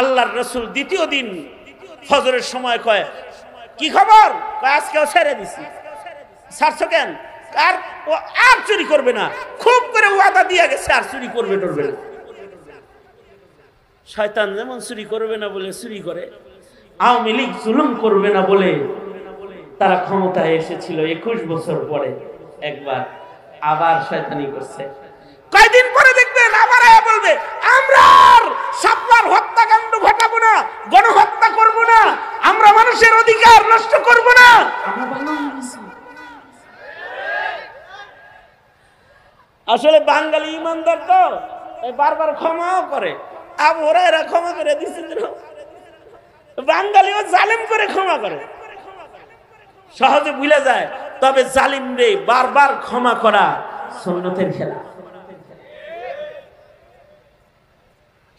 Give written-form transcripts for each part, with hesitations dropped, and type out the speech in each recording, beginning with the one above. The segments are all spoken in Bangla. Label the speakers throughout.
Speaker 1: আল্লাহর রাসূল দ্বিতীয় দিন ফজরের সময় কয়, কি খবর? কয় আজকেও ছেড়ে দিছি। ছাড়ছো কেন? আর চুরি করবে না, খুব করে ওয়াদা দিয়ে গেছে আর চুরি করবে টরবে না। শয়তান যেমন চুরি করবে না বলে চুরি করে, আওয়ামী লীগ জুলুম করবে না বলে তারা ক্ষমতায় এসেছিল 21 বছর পরে একবার আবার শয়তানি করছে। কয়দিন পরে দেখবেন আবার বলবে আমরা আর শাপলার হত্যাকাণ্ড ঘটাবো না, গণহত্যা করব না, আমরা মানুষের অধিকার নষ্ট করব না। আসলে বাঙালি ইমানদার তো বারবার ক্ষমাও করে। আবু হুরায়রা ক্ষমা করে দিয়েছেন, বাঙালিও জালিম করে ক্ষমা করে, সহজে ভুলে যায়। তবে জালিমরে বারবার ক্ষমা করা সুন্নতের খেলা,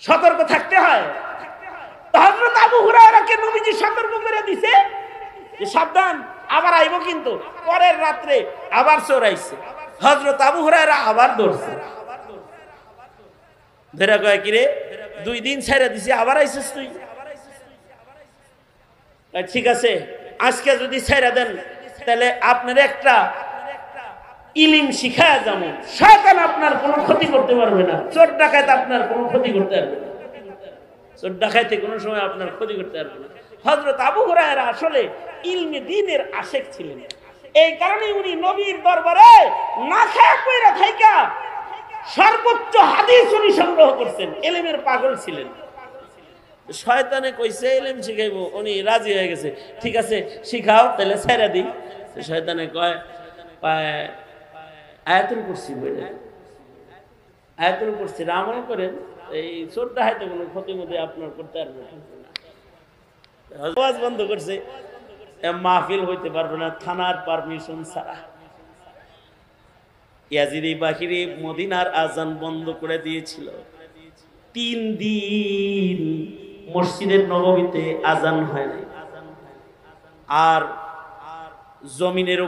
Speaker 1: সতর্ক থাকতে হয়। হযরত আবু হুরায়রাকে নবীজি সতর্ক করে দিয়েছে যে সাবধান, আবার আইব কিন্তু। পরের রাত্রে আবার চোরাইছে, হযরত আবু হুরায়রা আবার ধরছে, ধরে কয় কি রে 2 দিন ছেড়ে দিছি, আবার আইছিস তুই? ঠিক আছে, আজকে যদি ছেড়ে দেন তাহলে আপনার একটা ইলম শিখায় যাবো, শয়তান আপনার কোনো ক্ষতি করতে পারবে না, চোর ডাকাত আপনার কোনো ক্ষতি করতে পারবে না, চোর ডাকাইতে কোনো সময় আপনার ক্ষতি করতে পারবে না। হযরত আবু হুরায়রা আসলে ইলমে দ্বীনের আশেক ছিলেন, এই কারণে উনি নবীর দরবারে না খায়া কইরা থাইকা সর্বোচ্চ হাদিস উনি সংগ্রহ করতেন, ইলমের পাগল ছিলেন। শয়তানে কইছে ইলম শিখাইবো, উনি রাজি হয়ে গেছে, ঠিক আছে শিখাও, তাহলে ছেড়ে দিই। শয়তানে কয় আয়াতুল কুরসি বলে, আয়াতুল কুরসি আমল করেন, এই চোর ডাকাইতে কোনো ক্ষতি মধ্যে আপনার করতে পারবে না। আওয়াজ বন্ধ করছে, মাহফিল হইতে পারবে না থানার পারমিশন ছাড়া। ইয়াজিদি বাহিনী মদিনার আজান বন্ধ করে দিয়েছিল, 3 দিন মসজিদের নববীতে আজান হয় নাই, আর জমিনের